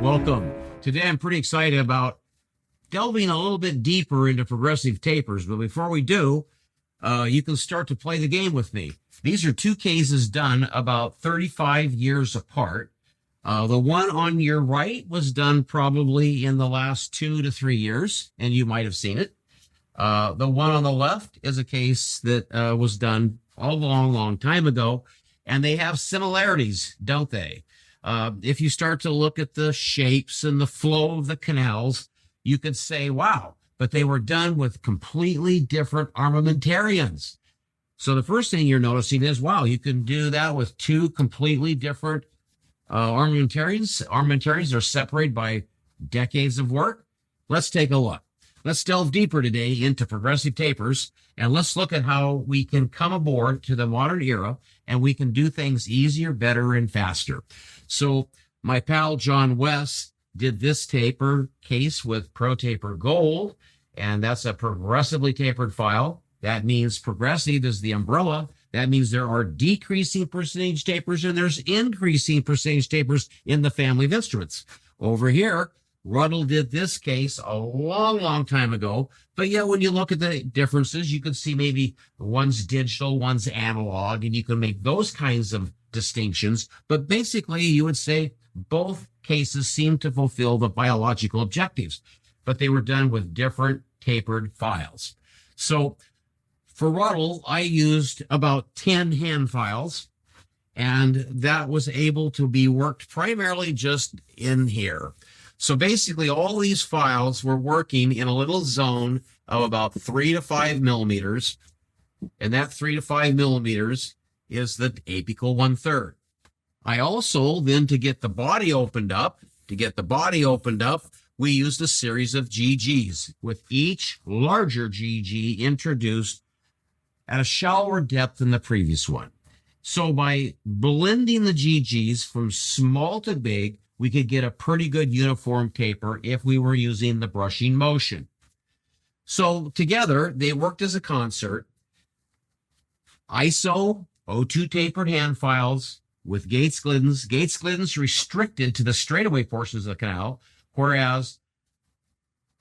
Welcome. Today I'm pretty excited about delving a little bit deeper into progressive tapers, but before we do, you can start to play the game with me. These are two cases done about 35 years apart. The one on your right was done probably in the last 2 to 3 years, and you might have seen it. The one on the left is a case that was done a long time ago, and they have similarities, don't they? If you start to look at the shapes and the flow of the canals, you could say, wow, but they were done with completely different armamentarians. So the first thing you're noticing is, wow, you can do that with two completely different armamentarians. Armamentarians are separated by decades of work. Let's take a look. Let's delve deeper today into progressive tapers, and let's look at how we can come aboard to the modern era and we can do things easier, better, and faster. So my pal John West did this taper case with Pro Taper Gold, and that's a progressively tapered file. That means progressive is the umbrella. That means there are decreasing percentage tapers and there's increasing percentage tapers in the family of instruments. Over here, Ruddle did this case a long time ago, but yeah, when you look at the differences, you can see maybe one's digital, one's analog, and you can make those kinds of distinctions. But basically, you would say both cases seem to fulfill the biological objectives, but they were done with different tapered files. So for Ruddle, I used about 10 hand files, and that was able to be worked primarily just in here. So basically, all these files were working in a little zone of about 3 to 5 millimeters, and that 3 to 5 millimeters is the apical 1/3. I also then, to get the body opened up, we used a series of GGs, with each larger GG introduced at a shallower depth than the previous one. So by blending the GGs from small to big, we could get a pretty good uniform taper if we were using the brushing motion. So together, they worked as a concert. ISO O2 tapered hand files with Gates Gliddens. Gates Gliddens restricted to the straightaway portions of the canal, whereas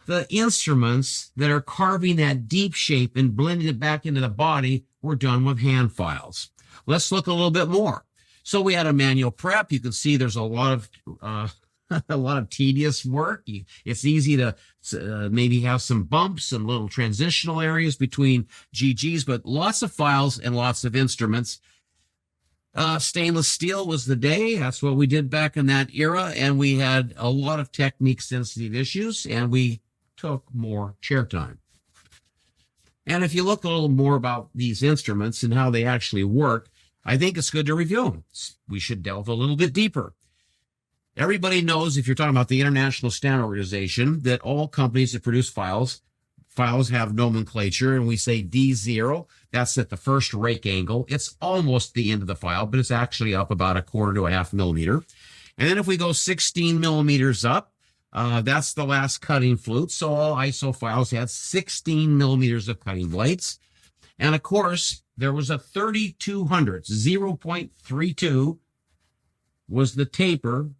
the instruments that are carving that deep shape and blending it back into the body were done with hand files. Let's look a little bit more. So we had a manual prep. You can see there's a lot of a lot of tedious work. It's easy to maybe have some bumps and little transitional areas between GGs, but lots of files and lots of instruments. Stainless steel was the day. That's what we did back in that era, and we had a lot of technique-sensitive issues, and we took more chair time. And if you look a little more about these instruments and how they actually work, I think it's good to review them. We should delve a little bit deeper. Everybody knows, if you're talking about the International Standard Organization, that all companies that produce files have nomenclature, and we say D0. That's at the first rake angle. It's almost the end of the file, but it's actually up about 1/4 to 1/2 millimeter. And then if we go 16 millimeters up, that's the last cutting flute. So all ISO files had 16 millimeters of cutting blades. And of course, there was a 3200, 0.32 was the taper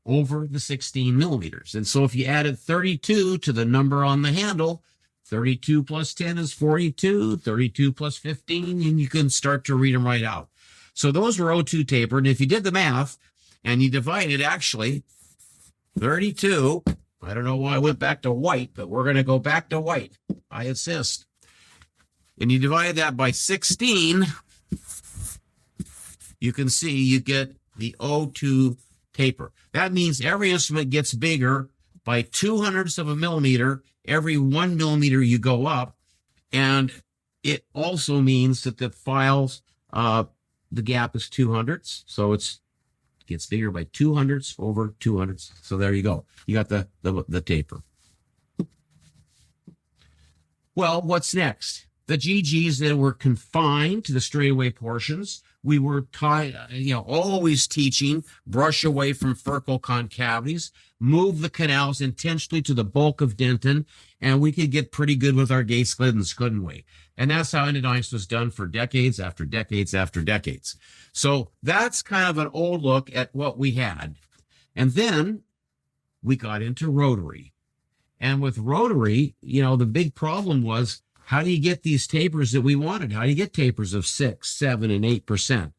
over the 16 millimeters. And so if you added 32 to the number on the handle, 32 plus 10 is 42, 32 plus 15, and you can start to read them right out. So those were O2 tapered. And if you did the math and you divided actually 32, I don't know why I went back to white, but we're going to go back to white. I insist. And you divide that by 16, you can see you get the O2 taper. That means every instrument gets bigger by 2/100ths of a millimeter every 1 millimeter you go up. And it also means that the files, the gap is 2/100ths. So it gets bigger by 2/100ths over 2/100ths. So there you go. You got the taper. Well, what's next? The GGs that were confined to the straightaway portions, we were always teaching brush away from furcal concavities, move the canals intentionally to the bulk of dentin, and we could get pretty good with our Gates Gliddens, couldn't we? And that's how endodontics was done for decades after decades after decades. So that's kind of an old look at what we had. And then we got into rotary. And with rotary, the big problem was, how do you get these tapers that we wanted? How do you get tapers of 6, 7, and 8%?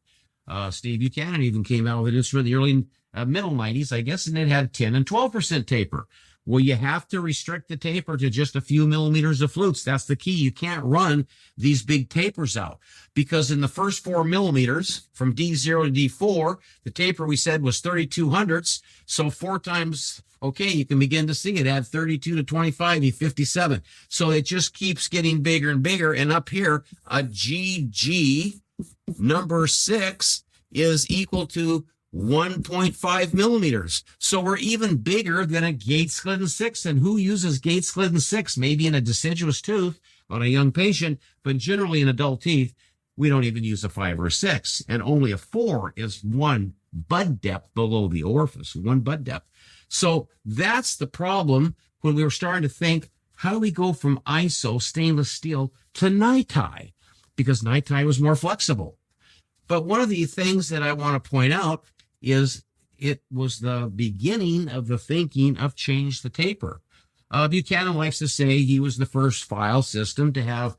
Steve Buchanan even came out with an instrument in the early middle 90s, I guess, and it had 10 and 12% taper. Well, you have to restrict the taper to just a few millimeters of flutes. That's the key. You can't run these big tapers out, because in the first 4 millimeters from D0 to D4, the taper we said was 32 hundredths. So 4 times, okay, you can begin to see it. Add 32 to 25, you 57. So it just keeps getting bigger and bigger. And up here, a GG number 6 is equal to 1.5 millimeters. So we're even bigger than a Gates-Glidden 6. And who uses Gates-Glidden 6? Maybe in a deciduous tooth on a young patient, but generally in adult teeth, we don't even use a 5 or a 6. And only a 4 is 1 bud depth below the orifice, 1 bud depth. So that's the problem when we were starting to think, how do we go from ISO stainless steel to NiTi? Because NiTi was more flexible. But one of the things that I want to point out is it was the beginning of the thinking of change the taper. Buchanan likes to say he was the first file system to have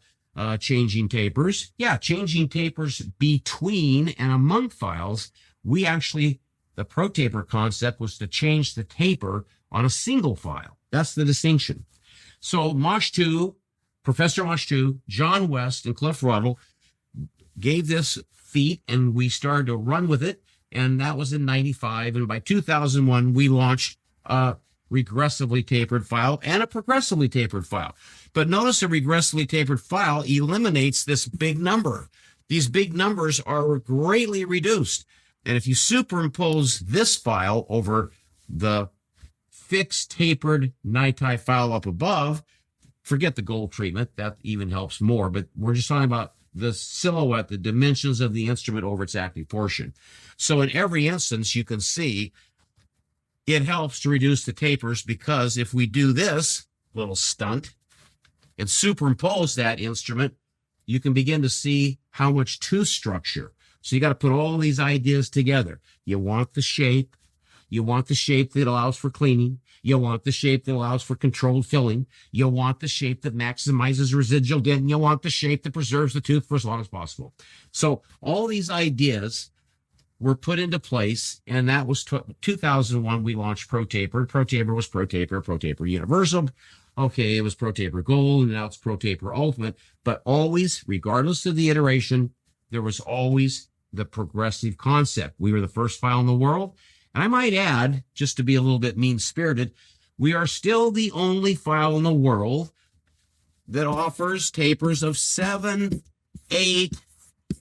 changing tapers. Yeah, changing tapers between and among files. We actually, the pro taper concept was to change the taper on a single file. That's the distinction. So Mosh 2, Professor Mosh 2, John West, and Cliff Ruddle gave this feat, and we started to run with it. And that was in 95. And by 2001, we launched a regressively tapered file and a progressively tapered file. But notice a regressively tapered file eliminates this big number. These big numbers are greatly reduced. And if you superimpose this file over the fixed tapered NiTi file up above, forget the gold treatment. That even helps more. But we're just talking about the silhouette, the dimensions of the instrument over its active portion. So in every instance, you can see it helps to reduce the tapers, because if we do this little stunt and superimpose that instrument, you can begin to see how much tooth structure. So you got to put all these ideas together. You want the shape. You want the shape that allows for cleaning. You want the shape that allows for controlled filling. You want the shape that maximizes residual dent. And you want the shape that preserves the tooth for as long as possible. So all these ideas were put into place, and that was 2001. We launched Pro Taper. Pro Taper was Pro Taper, Pro Taper Universal. Okay, it was Pro Taper Gold, and now it's Pro Taper Ultimate. But always, regardless of the iteration, there was always the progressive concept. We were the first file in the world. And I might add, just to be a little bit mean-spirited, we are still the only file in the world that offers tapers of 7, 8,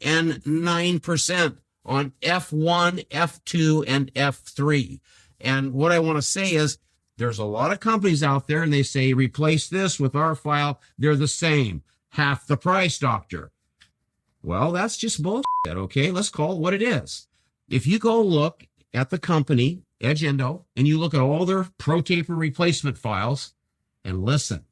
and 9% on F1, F2, and F3. And what I want to say is, there's a lot of companies out there, and they say, replace this with our file. They're the same. Half the price, doctor. Well, that's just bullshit, okay? Let's call it what it is. If you go look at the company, Edge Endo, and you look at all their Pro Taper replacement files, and listen,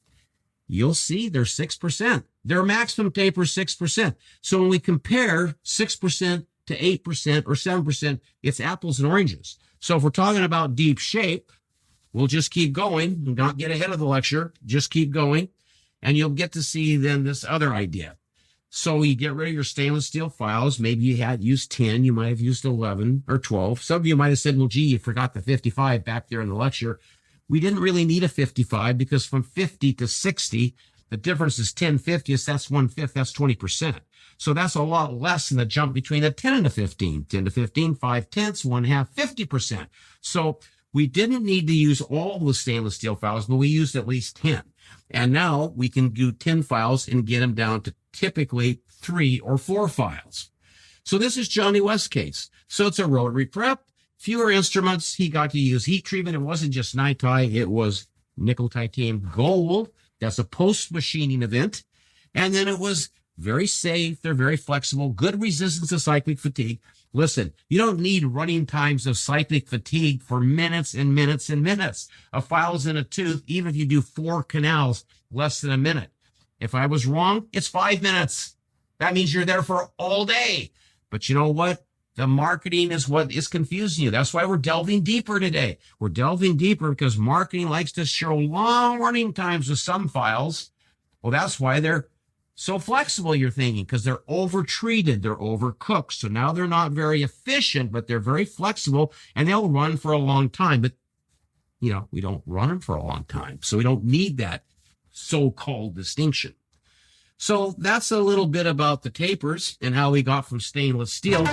you'll see they're 6%. Their maximum taper is 6%. So when we compare 6% to 8% or 7%, it's apples and oranges. So if we're talking about deep shape, we'll just keep going, not get ahead of the lecture, just keep going, and you'll get to see then this other idea. So you get rid of your stainless steel files. Maybe you had used 10, you might have used 11 or 12. Some of you might have said, well, gee, you forgot the 55 back there in the lecture. We didn't really need a 55, because from 50 to 60, the difference is 10/50. That's 1/5, that's 20%. So that's a lot less than the jump between a 10 and a 15. 10 to 15, 5/10, 1/2, 50%. So we didn't need to use all the stainless steel files, but we used at least 10. And now we can do 10 files and get them down to typically 3 or 4 files. So this is Johnny West's case. So it's a rotary prep, fewer instruments. He got to use heat treatment. It wasn't just NiTi, it was nickel titanium gold. That's a post-machining event. And then it was very safe. They're very flexible, good resistance to cyclic fatigue. Listen, you don't need running times of cyclic fatigue for minutes and minutes and minutes. A file's in a tooth, even if you do 4 canals, less than a minute. If I was wrong, it's 5 minutes. That means you're there for all day. But you know what? The marketing is what is confusing you. That's why we're delving deeper today. We're delving deeper because marketing likes to show long running times with some files. Well, that's why they're so flexible, you're thinking, because they're over-treated, they're overcooked. So now they're not very efficient, but they're very flexible, and they'll run for a long time. But, we don't run them for a long time. So we don't need that so-called distinction. So that's a little bit about the tapers and how we got from stainless steel